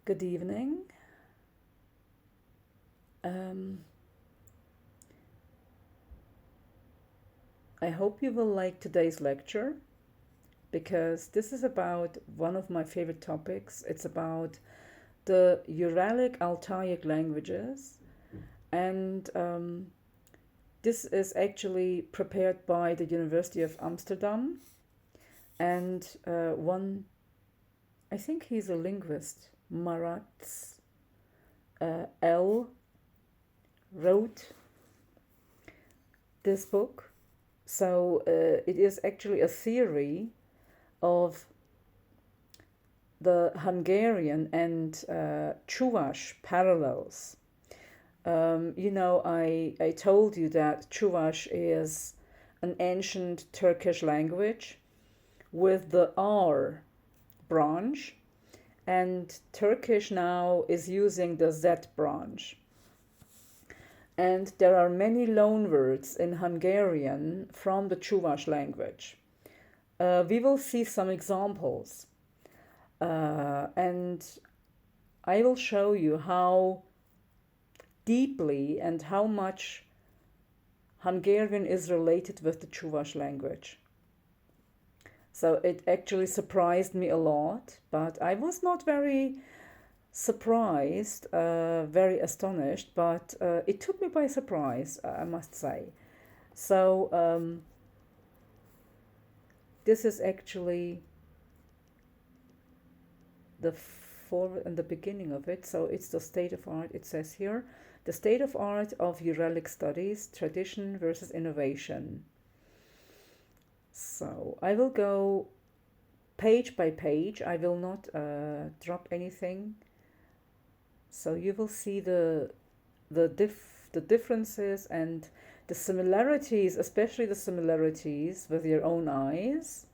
Good evening. Um, I hope you will like today's lecture because this is about one of my favorite topics. It's about the Uralic Altaic languages, and this is actually prepared by the University of Amsterdam. And I think he's a linguist, Marat L. wrote this book. So it is actually a theory of the Hungarian and chuvash parallels. I told you that chuvash is an ancient Turkish language with the R branch, and Turkish now is using the Z branch. And there are many loanwords in Hungarian from the chuvash language. We will see some examples, and I will show you how deeply and how much Hungarian is related with the chuvash language. So it actually surprised me a lot, but I was not very surprised, very astonished, but it took me by surprise, I must say. So this is actually the forward and the beginning of it. So it's the state of art. It says here, the state of art of Uralic studies, tradition versus innovation. So I will go page by page. I will not drop anything. So you will see the differences and the similarities, especially the similarities with your own eyes.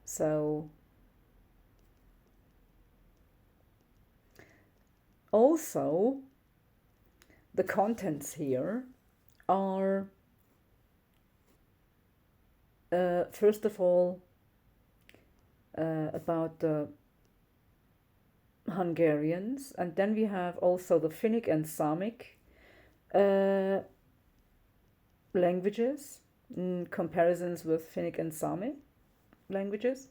So also the contents here are first of all about the Hungarians, and then we have also the Finnic and Samic languages, in comparisons with Finnic and Sami languages,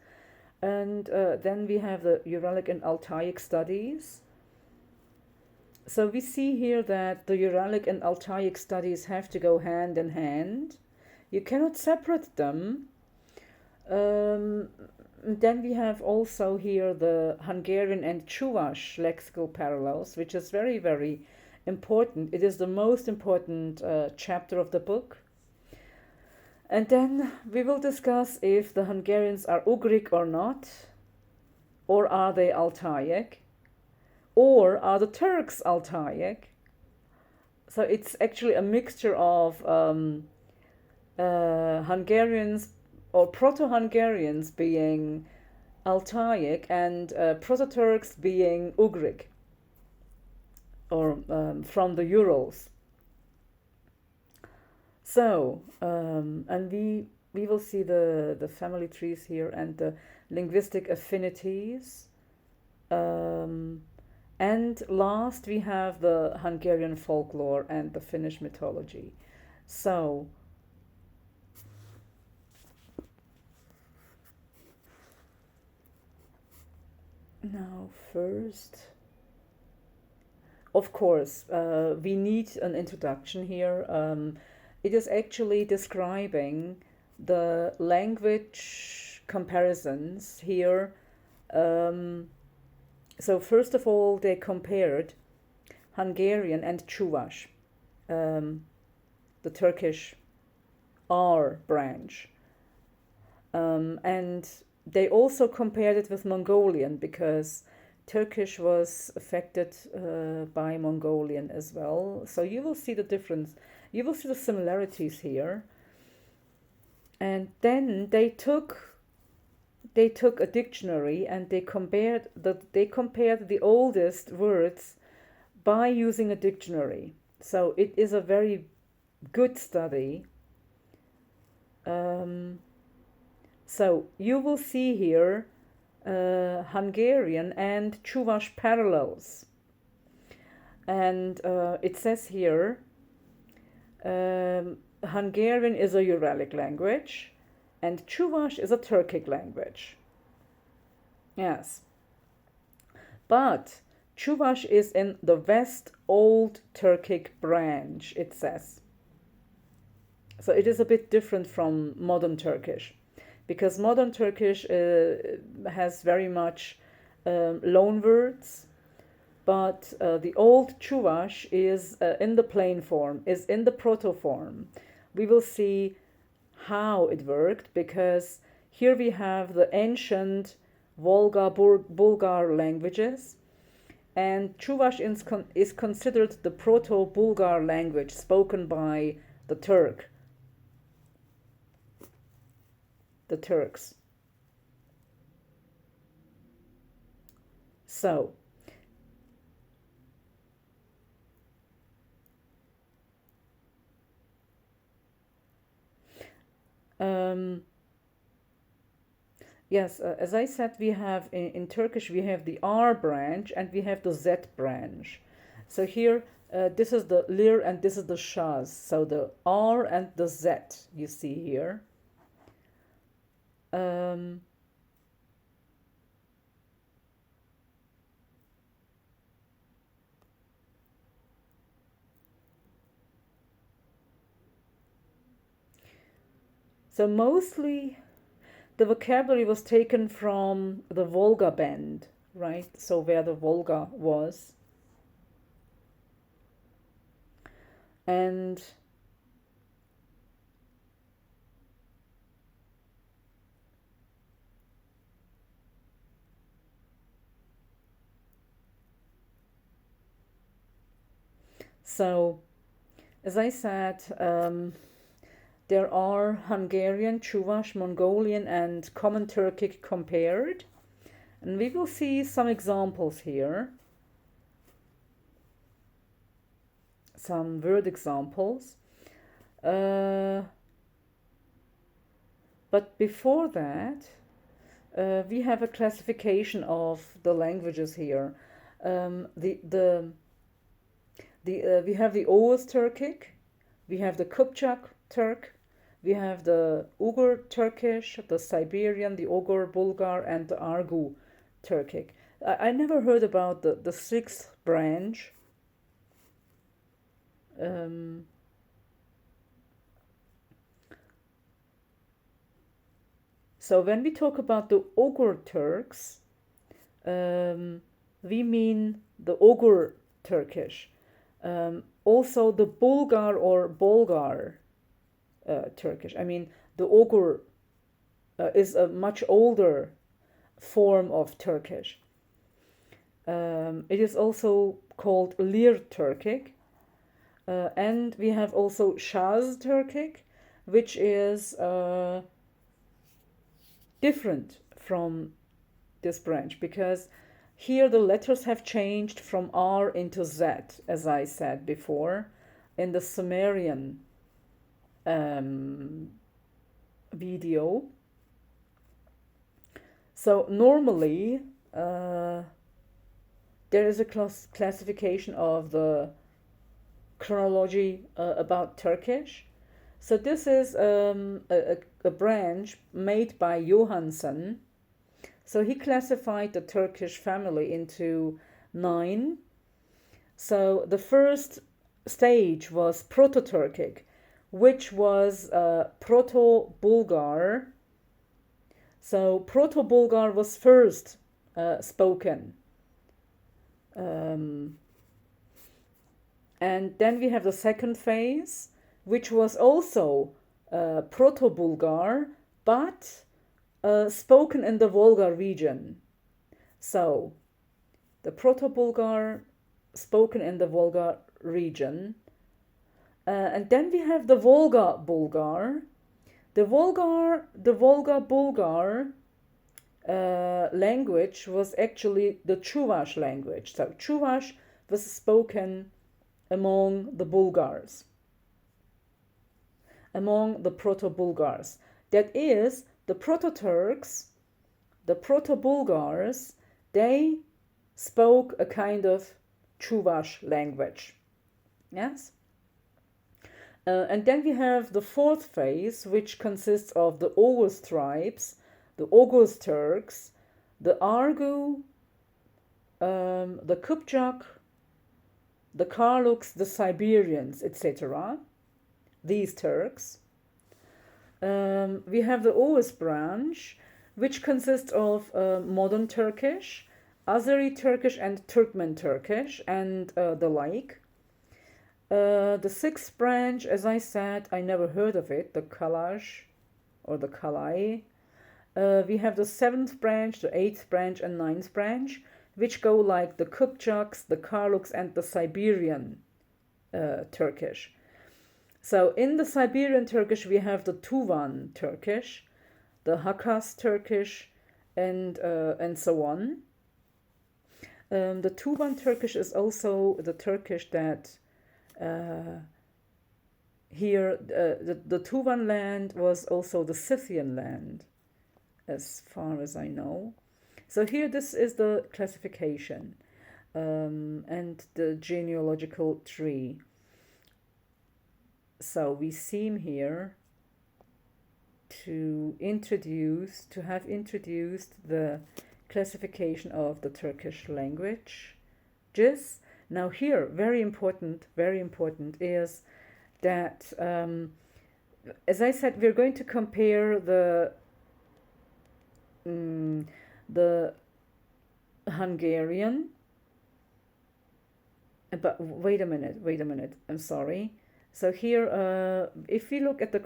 and then we have the Uralic and Altaic studies. So we see here that the Uralic and Altaic studies have to go hand in hand. You cannot separate them. Then we have also here the Hungarian and Chuvash lexical parallels, which is very, very important. It is the most important chapter of the book. And then we will discuss if the Hungarians are Ugric or not, or are they Altaic, or are the Turks Altaic. So it's actually a mixture of Hungarians or Proto-Hungarians being Altaic and Proto-Turks being Ugric, or from the Urals. So, and we will see the family trees here and the linguistic affinities. And last, we have the Hungarian folklore and the Finnish mythology. So, now first, of course, we need an introduction here. It is actually describing the language comparisons here. So first of all, they compared Hungarian and Chuvash, the Turkish R branch. And they also compared it with Mongolian because Turkish was affected by Mongolian as well. So you will see the difference. You will see the similarities here. And then they took a dictionary and they compared the oldest words by using a dictionary. So it is a very good study. So you will see here Hungarian and Chuvash parallels. And it says here, Hungarian is a Uralic language and Chuvash is a Turkic language. Yes. But Chuvash is in the West Old Turkic branch, it says. So it is a bit different from modern Turkish, because modern Turkish has very much loan words, but the old Chuvash is in the plain form, is in the proto form. We will see how it worked, because here we have the ancient Volga Bulgar languages, and Chuvash is considered the Proto-Bulgar language spoken by the Turks. So, yes, as I said, we have in Turkish, we have the R branch and we have the Z branch. So here, this is the lir and this is the shaz. So the R and the Z you see here. So mostly the vocabulary was taken from the Volga band, right? So where the Volga was. And so, as I said, there are Hungarian, Chuvash, Mongolian, and Common Turkic compared. And we will see some examples here. Some word examples. But before that, we have a classification of the languages here. We have the Oghuz Turkic, we have the Kupchak Turk, we have the Uyghur Turkish, the Siberian, the Oghur Bulgar, and the Argu Turkic. I never heard about the sixth branch. So when we talk about the Oghur Turks, we mean the Oghur Turkish. Also the Bulgar or Bolgar Turkish. I mean, the Oghur is a much older form of Turkish. It is also called Lir Turkic. And we have also Shaz Turkic, which is different from this branch, because here the letters have changed from R into Z, as I said before, in the Sumerian video. So normally there is a classification of the chronology about Turkish. So this is a branch made by Johansson. So he classified the Turkish family into 9. So the first stage was Proto-Turkic, which was Proto-Bulgar. So Proto-Bulgar was first spoken. And then we have the second phase, which was also Proto-Bulgar, but spoken in the Volga region. So the Proto-Bulgar spoken in the Volga region. And then we have the Volga Bulgar. The Volga Bulgar language was actually the Chuvash language. So Chuvash was spoken among the Bulgars, among the Proto-Bulgars. That is, the Proto-Turks, the Proto-Bulgars, they spoke a kind of chuvash language. Yes? And then we have the fourth phase, which consists of the Oghuz tribes, the Oghuz Turks, the Argu, the Kupchak, the Karluks, the Siberians, etc. These Turks. We have the Oghuz branch, which consists of modern Turkish, Azeri Turkish, and Turkmen Turkish, and the like. The sixth branch, as I said, I never heard of it, the Kalash or the Kalai. We have the seventh branch, the eighth branch, and ninth branch, which go like the Kupchaks, the Karluks, and the Siberian Turkish. So in the Siberian Turkish, we have the Tuvan Turkish, the Hakkas Turkish, and so on. The Tuvan Turkish is also the Turkish that here, the Tuvan land was also the Scythian land, as far as I know. So here this is the classification and the genealogical tree. So we seem here to have introduced the classification of the Turkish language. Now here, very important is that, as I said, we're going to compare the Hungarian, but wait a minute, I'm sorry. So here, if we look at the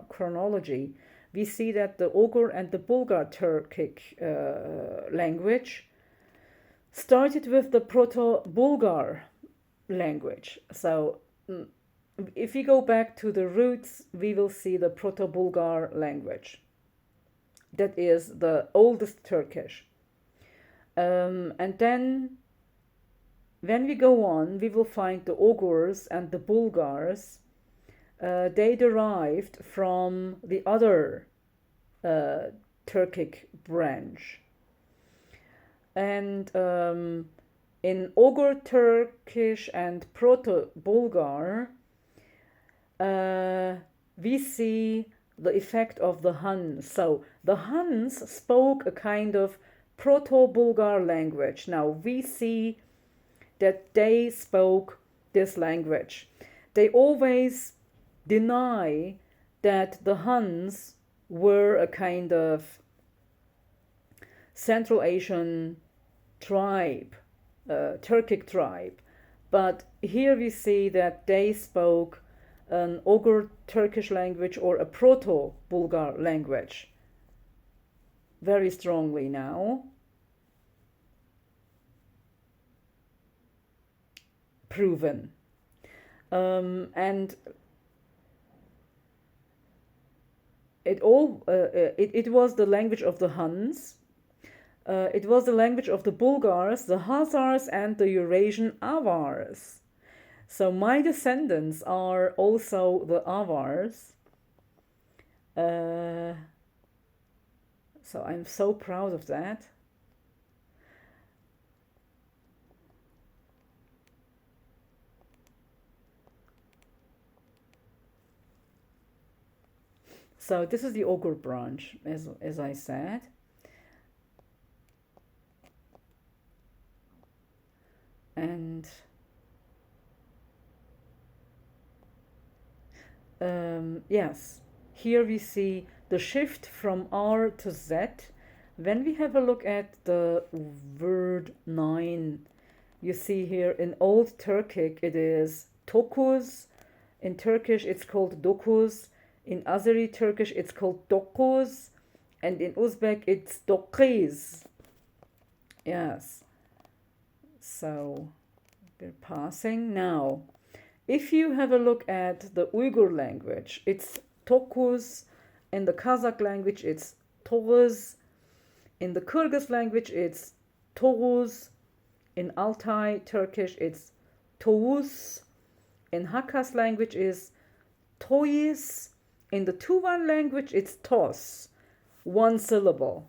chronology, we see that the Oghur and the Bulgar Turkic language started with the Proto-Bulgar language. So if we go back to the roots, we will see the Proto-Bulgar language. That is the oldest Turkish. And then when we go on, we will find the Oghurs and the Bulgars. They derived from the other Turkic branch. And in Oghur Turkish and Proto-Bulgar, we see the effect of the Huns. So the Huns spoke a kind of Proto-Bulgar language. Now we see that they spoke this language. They always deny that the Huns were a kind of Central Asian tribe, Turkic tribe. But here we see that they spoke an Oghur Turkish language or a Proto-Bulgar language very strongly now. Proven. And it was the language of the Huns. It was the language of the Bulgars, the Khazars, and the Eurasian Avars. So my descendants are also the Avars. So I'm so proud of that. So this is the Oghur branch, as I said. And yes, here we see the shift from R to Z. When we have a look at the word 9, you see here in Old Turkic it is Tokuz. In Turkish it's called Dokuz. In Azeri Turkish it's called Dokuz. And in Uzbek it's Dokiz. Yes. So we're passing now. If you have a look at the Uyghur language, it's Tokuz. In the Kazakh language, it's Toğuz. In the Kyrgyz language, it's Toğuz. In Altai Turkish, it's Toğuz. In Hakkas language, is Toyiz. In the Tuvan language, it's Tos. One syllable.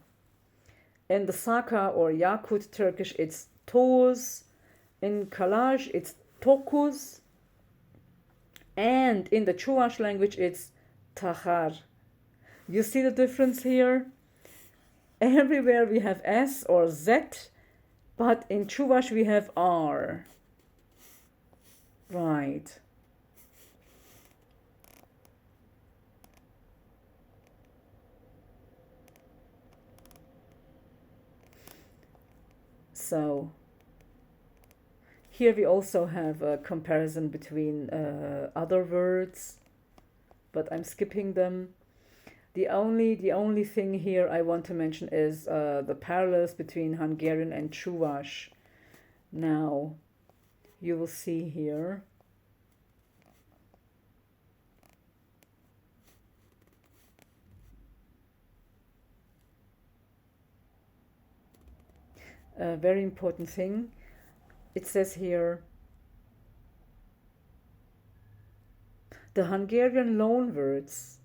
In the Saka or Yakut Turkish, it's toz. In Kalaj, it's tokuz. And in the Chuvash language, it's tahar. You see the difference here? Everywhere we have S or Z, but in Chuvash we have R. Right. So here we also have a comparison between other words, but I'm skipping them. The only thing here I want to mention is the parallels between Hungarian and Chuvash. Now, you will see here. A very important thing. It says here, the Hungarian loanwords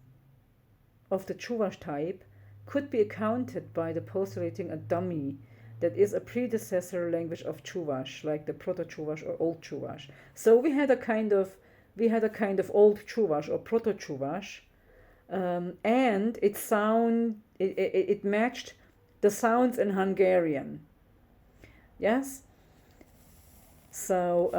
of the Chuvash type could be accounted by the postulating a dummy that is a predecessor language of Chuvash, like the Proto-Chuvash or Old Chuvash. So we had a kind of Old Chuvash or Proto-Chuvash, and it matched the sounds in Hungarian. Yes. So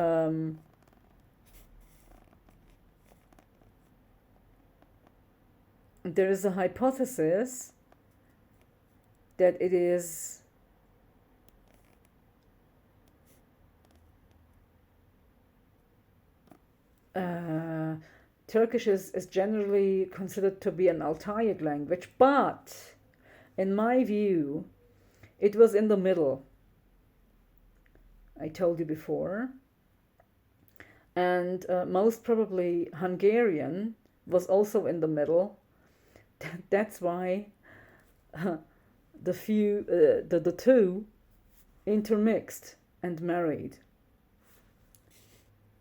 there is a hypothesis that it is Turkish is generally considered to be an Altaic language, but in my view, it was in the middle. I told you before. And most probably Hungarian was also in the middle. That's why the two intermixed and married.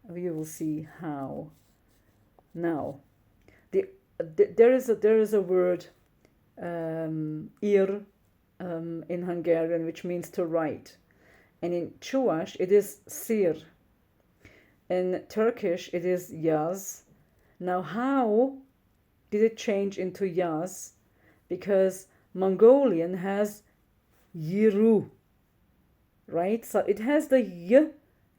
We will see how. Now, there is a word ir in Hungarian, which means to write, and in Chuvash it is sir. In Turkish it is yaz. Now, how did it change into yaz? Because Mongolian has yiru, right? So it has the y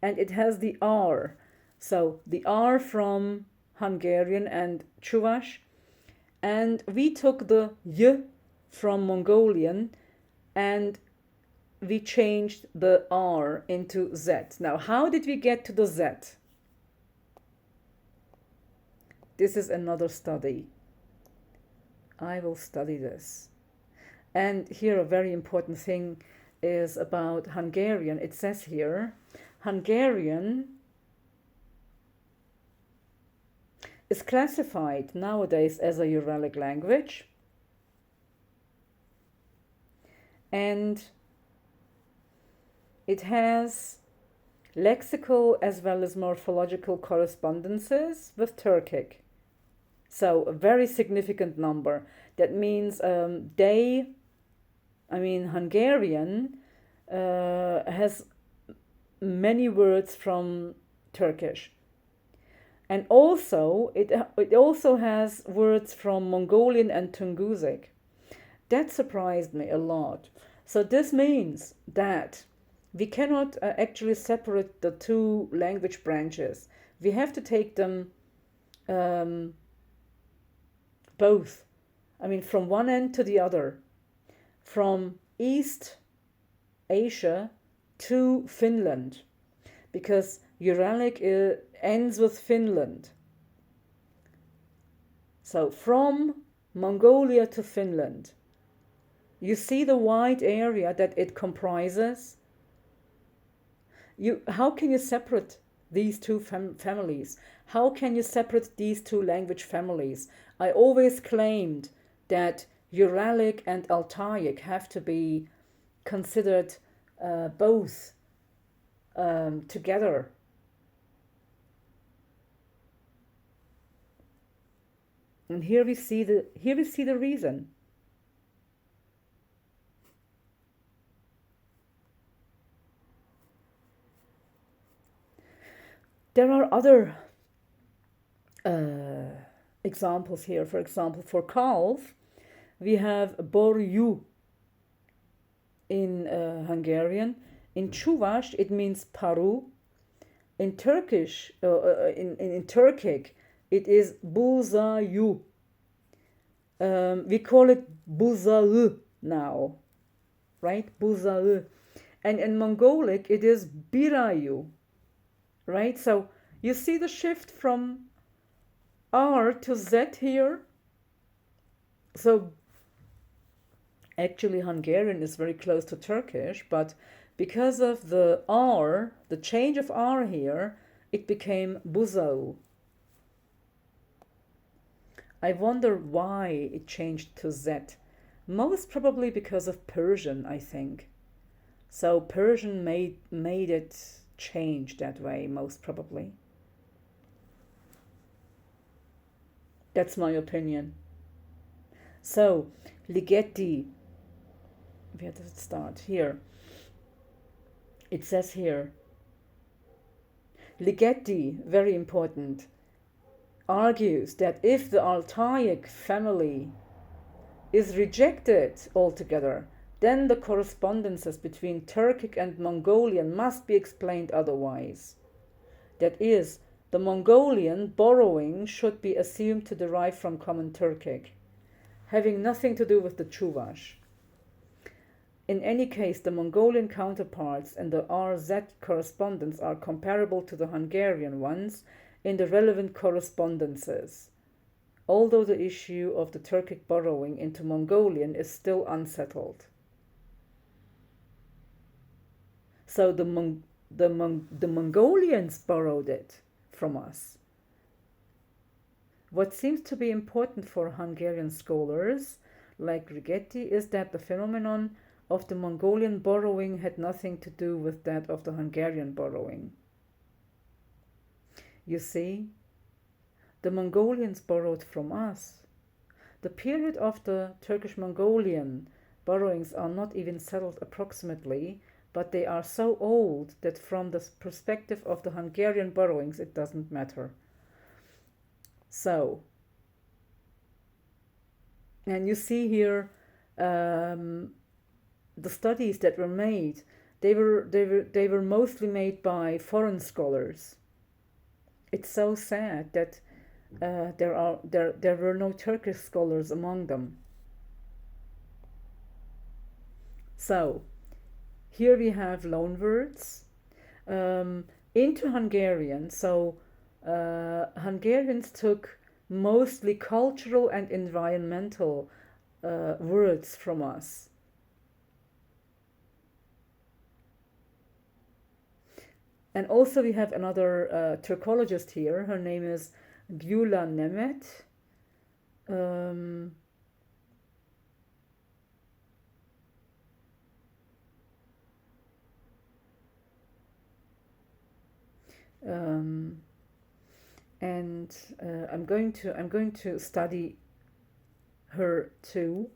and it has the r. So the r from Hungarian and Chuvash, and we took the y from Mongolian and we changed the r into z. Now, how did we get to the z? This is another study. I will study this. And here a very important thing is about Hungarian. It says here, Hungarian is classified nowadays as a Uralic language, and it has lexical as well as morphological correspondences with Turkic. So a very significant number. That means Hungarian has many words from Turkish. And also, it also has words from Mongolian and Tungusic. That surprised me a lot. So this means that we cannot actually separate the two language branches. We have to take them both. I mean, from one end to the other. From East Asia to Finland. Because Uralic ends with Finland. So from Mongolia to Finland. You see the wide area that it comprises? How can you separate these two families? How can you separate these two language families? I always claimed that Uralic and Altaic have to be considered both together. And here we see the reason. There are other uh, examples here. For example, for calf, we have borju in Hungarian. In chuvash, it means paru. In Turkish, in Turkic, it is buzayu. We call it buzağı now, right? Buzağı. And in Mongolic, it is birayu, right? So you see the shift from R to Z here. So actually Hungarian is very close to Turkish, but because of the R, the change of R here, it became buzau. I wonder why it changed to Z. Most probably because of Persian, I think. So Persian made it change that way, most probably. That's my opinion. So, Ligeti, where does it start? Here. It says here, Ligeti, very important, argues that if the Altaic family is rejected altogether, then the correspondences between Turkic and Mongolian must be explained otherwise. That is, the Mongolian borrowing should be assumed to derive from Common Turkic, having nothing to do with the chuvash. In any case, the Mongolian counterparts in the RZ correspondence are comparable to the Hungarian ones in the relevant correspondences, although the issue of the Turkic borrowing into Mongolian is still unsettled. So the Mongolians borrowed it from us. What seems to be important for Hungarian scholars, like Rigetti, is that the phenomenon of the Mongolian borrowing had nothing to do with that of the Hungarian borrowing. You see, the Mongolians borrowed from us. The period of the Turkish-Mongolian borrowings are not even settled approximately, but they are so old that from the perspective of the Hungarian borrowings, it doesn't matter. So, and you see here the studies that were made. They were mostly made by foreign scholars. It's so sad that there were no Turkish scholars among them. So, here we have loanwords into Hungarian. So Hungarians took mostly cultural and environmental words from us. And also we have another Turkologist here. Her name is Gyula Nemet. And I'm going to study her too.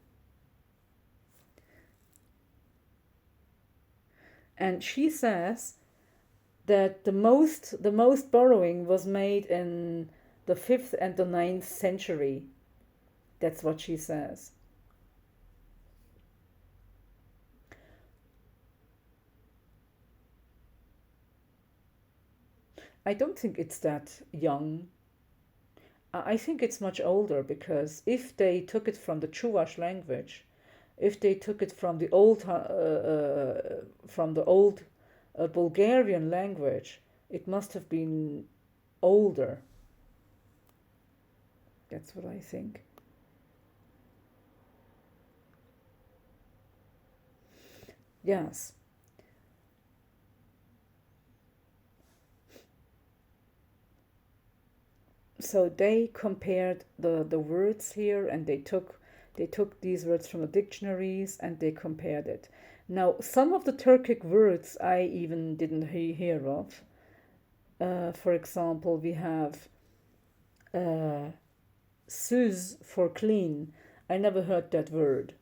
And she says that the most borrowing was made in the 5th and the 9th century. That's what she says. I don't think it's that young. I think it's much older, because if they took it from the chuvash language, if they took it from the old Bulgarian language, it must have been older. That's what I think. Yes. So they compared the words here, and they took these words from the dictionaries and they compared it. Now, some of the Turkic words I even didn't hear of. For example, we have süz for clean. I never heard that word.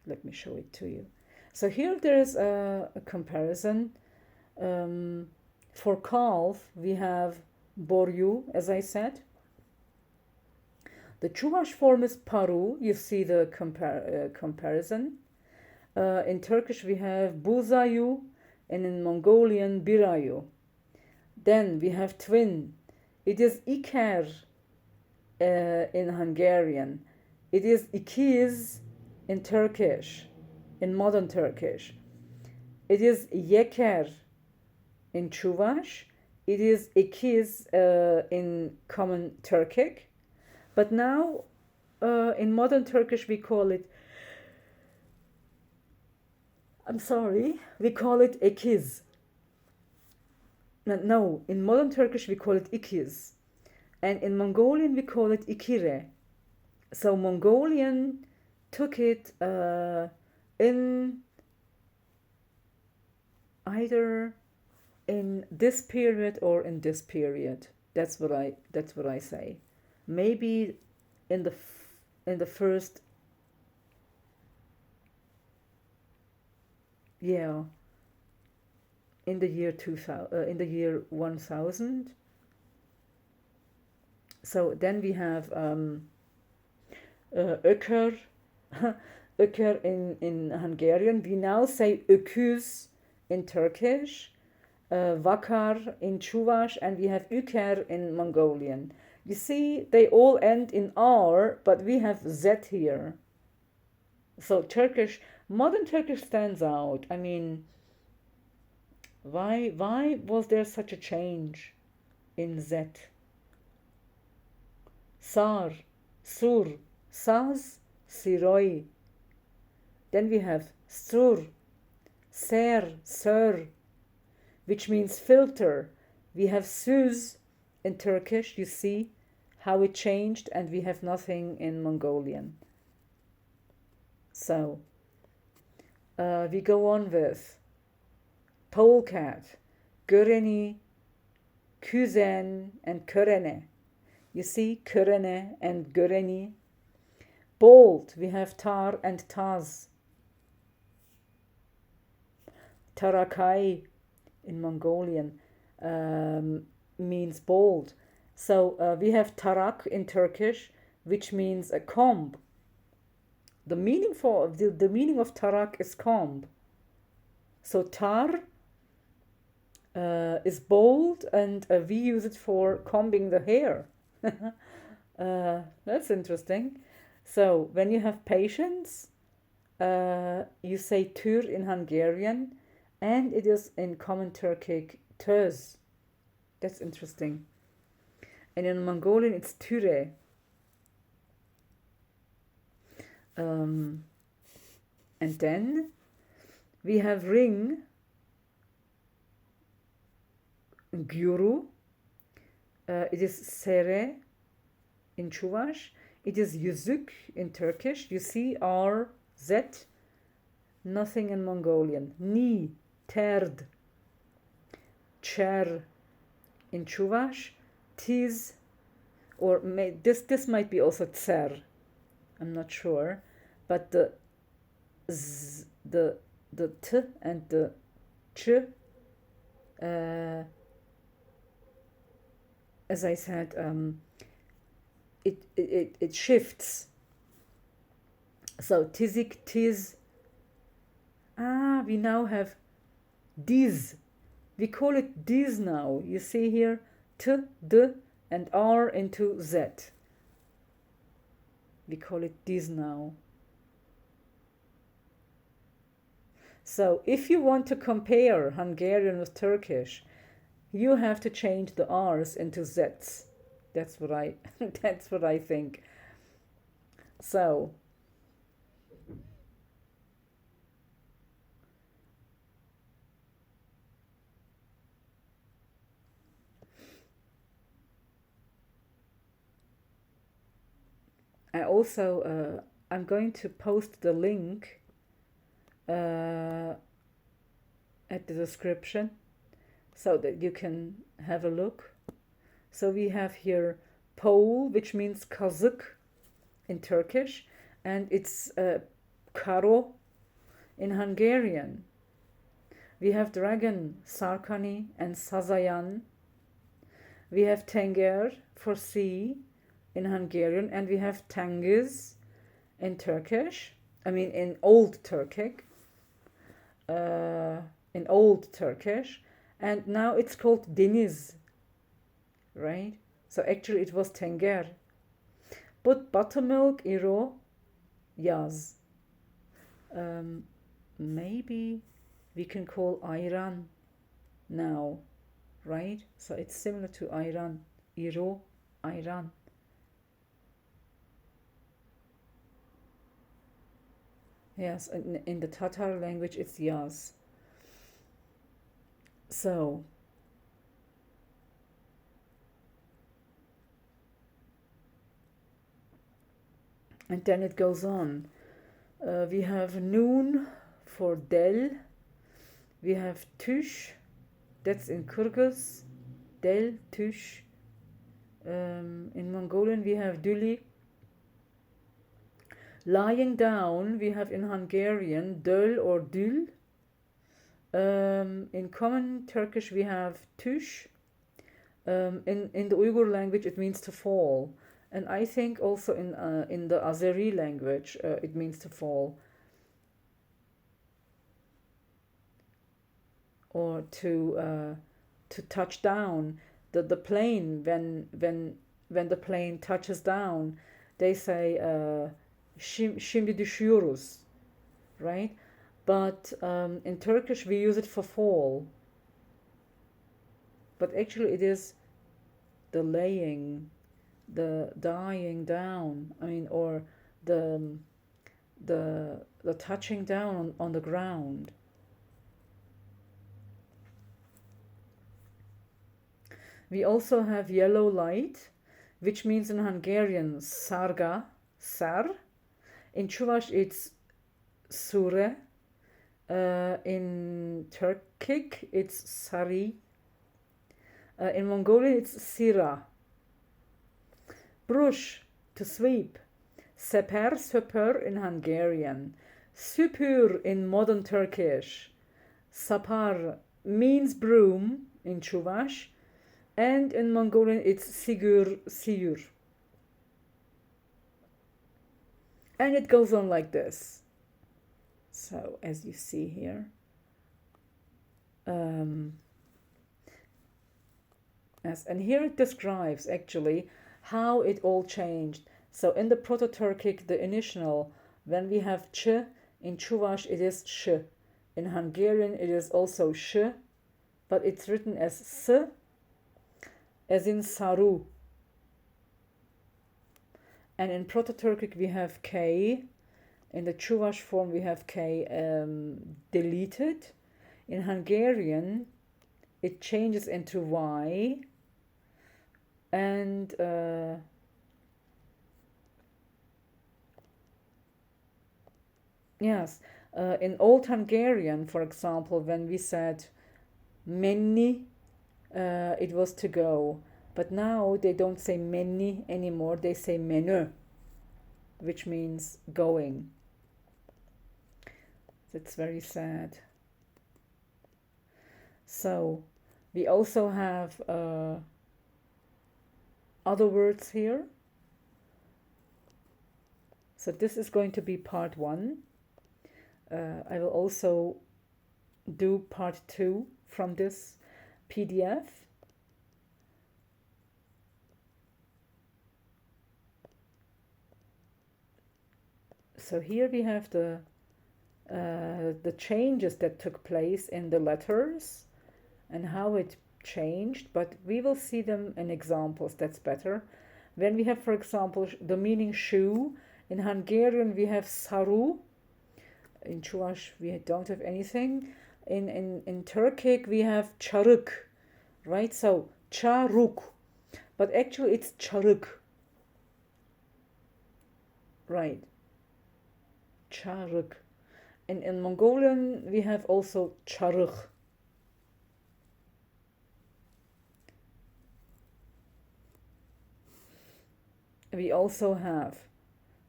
Let me show it to you. So here there is a comparison. For calf, we have boryu, as I said. The chuvash form is paru. You see the comparison. In Turkish, we have buzayu, and in Mongolian, birayu. Then we have twin. It is iker in Hungarian. It is ikiz in Turkish, in modern Turkish. It is yeker in chuvash. It is ikiz in common Turkic. But now, in modern Turkish, we call it, we call it ikiz. No, in modern Turkish, we call it ikiz. And in Mongolian, we call it ikire. So Mongolian took it in either in this period or in this period. That's what I say. Maybe in the first, yeah, in the year 2000, in the year 1000. So then we have ökör, ökör in Hungarian. We now say öküz in Turkish, vakar in chuvash, and we have üker in Mongolian. You see, they all end in R, but we have Z here. So Turkish, modern Turkish stands out. I mean, why was there such a change in Z? Sar, sur, saz, siroi. Then we have sur, ser, sir, which means filter. We have süz in Turkish, you see how it changed, and we have nothing in Mongolian. So, we go on with polecat, göreni, kuzen, and körene. You see, körene and göreni. Bold, we have tar and taz. Tarakai in Mongolian means bold. So we have tarak in Turkish, which means a comb. The meaning of tarak is comb. So tar is bold, and we use it for combing the hair. That's interesting. So when you have patience, you say tür in Hungarian, and it is in common Turkic töz. That's interesting. And in Mongolian, it's türe. And then we have ring, gyuru. It is sere in chuvash. It is yüzük in Turkish. You see R, Z, nothing in Mongolian. Ni, terd, cher in chuvash. Tiz, or this might be also tser. I'm not sure, but the z, the t and the ch, as I said, it shifts. So tizik, tiz. We now have diz. We call it diz now. You see here, t, d, and r into z. We call it diz now. So if you want to compare Hungarian with Turkish, you have to change the r's into z's. That's what I think. So I also I'm going to post the link at the description so that you can have a look. So we have here Pole, which means kazık in Turkish, and it's karo in Hungarian. We have dragon, Sarkani and Sazayan. We have Tenger for sea in Hungarian, and we have Tengiz in Turkish. I mean, in Old Turkic. In Old Turkish. And now it's called Deniz, right? So actually it was Tenger. But buttermilk, iro, yaz. Maybe we can call ayran now, right? So it's similar to ayran, iro, ayran. Yes, in the Tatar language it's yaz. So, and then it goes on. We have noon for del. We have tush, that's in Kyrgyz. Del, tush. In Mongolian we have duli. Lying down we have in Hungarian döl or dül. In common Turkish we have tush. In the Uyghur language it means to fall. And I think also in the Azeri language it means to fall. Or to touch down. The plane, when the plane touches down, they say şimdi düşüyoruz, right? But in Turkish we use it for fall. But actually it is the laying, the dying down, I mean, or the touching down on the ground. We also have yellow light, which means in Hungarian sarga, sar. In chuvash it's sure. In Turkic it's sari. In Mongolian it's sira. Brush, to sweep. Seper, söpör in Hungarian. Süpür in modern Turkish. Sapar means broom in chuvash. And in Mongolian it's sigur, siyur. And it goes on like this. So as you see here. Yes, and here it describes actually how it all changed. So in the Proto-Turkic, the initial, when we have ch, in chuvash it is sh. In Hungarian it is also sh, but it's written as s, as in saru. And in Proto-Turkic we have k. In the chuvash form we have k deleted. In Hungarian it changes into y. And yes, in Old Hungarian, for example, when we said menni, it was to go. But now they don't say menni anymore, they say menü, which means going. That's very sad. So we also have other words here. So this is going to be part 1. I will also do part 2 from this PDF. So here we have the changes that took place in the letters and how it changed, but we will see them in examples, that's better. When we have, for example, the meaning shoe, in Hungarian we have saru, in Chuvash we don't have anything, in Turkic we have charuk, right? So charuk, but actually it's charuk, right? Charuk. And in Mongolian we have also charuk. We also have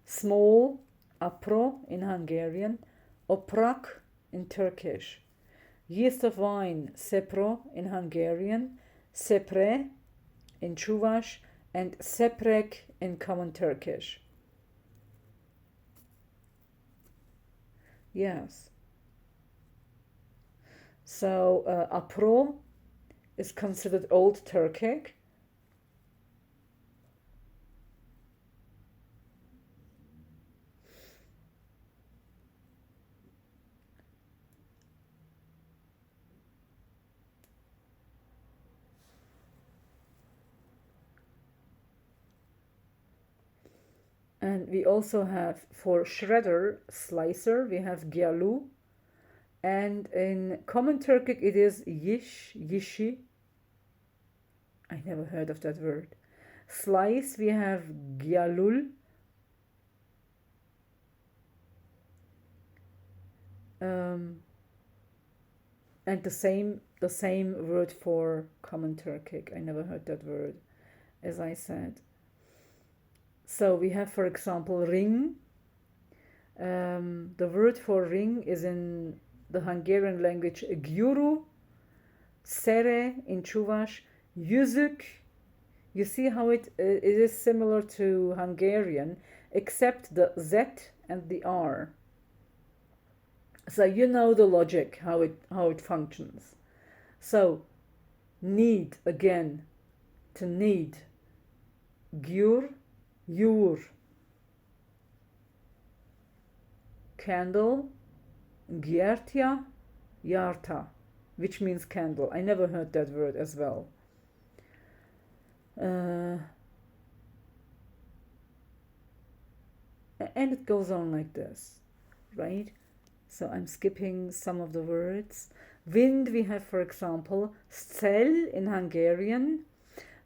small, apro in Hungarian, oprak in Turkish. Yeast of wine, sepro in Hungarian, sepre in chuvash, and seprek in common Turkish. Yes. So apro is considered Old Turkic. And we also have, for shredder, slicer, we have gyalu. And in common Turkic it is yish, yishi. I never heard of that word. Slice, we have gyalul. And the same word for common Turkic. I never heard that word, as I said. So we have, for example, ring. The word for ring is in the Hungarian language gyuru, sere in chuvash, yüzük. You see how it is similar to Hungarian, except the Z and the R. So you know the logic, how it functions. So need, again, to need, gyur, yur. Candle, gyertya, yarta, which means candle. I never heard that word as well. And it goes on like this, right? So I'm skipping some of the words. Wind, we have, for example, szel in Hungarian.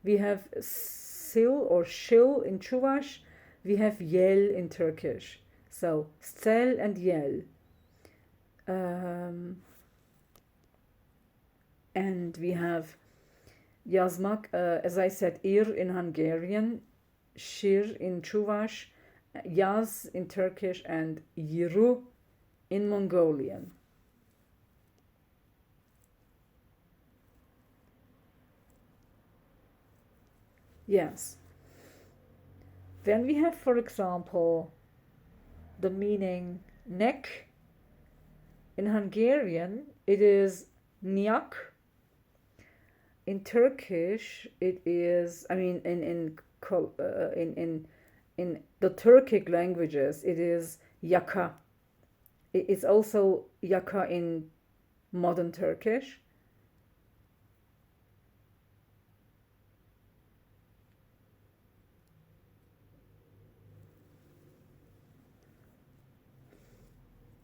We have sil or shil in Chuvash. We have yel in Turkish. So szel and yel. And we have yazmak, as I said, ir in Hungarian, shir in Chuvash, yaz in Turkish, and yiru in Mongolian. Yes. Then we have, for example, the meaning neck. In Hungarian, it is nyak. In Turkish, it is, I mean, in the Turkic languages, it is yaka. It's also yaka in modern Turkish.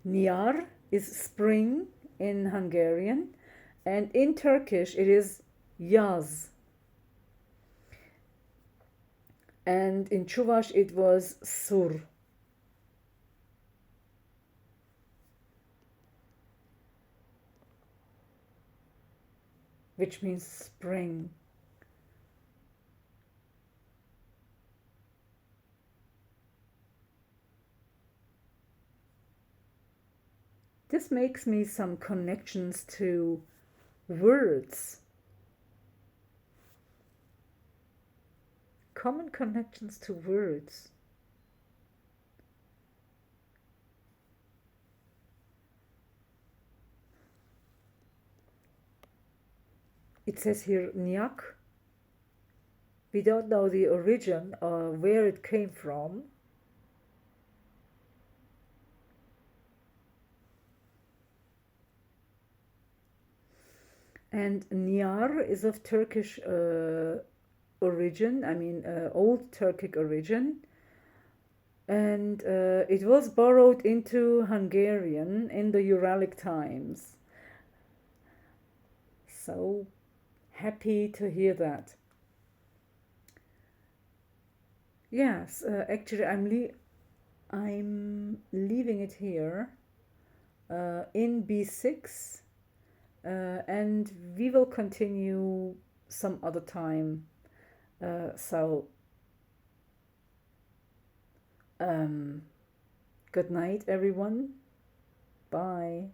Nyar is spring in Hungarian, and in Turkish it is yaz. And in Chuvash it was sur. Which means spring. This makes me some connections to words. Common connections to words. It says here nyak. We don't know the origin or where it came from. And nyar is of Turkish origin, I mean Old Turkic origin. And it was borrowed into Hungarian in the Uralic times. So happy to hear that. Yes, actually I'm leaving it here in B6. And we will continue some other time. So good night, everyone. Bye.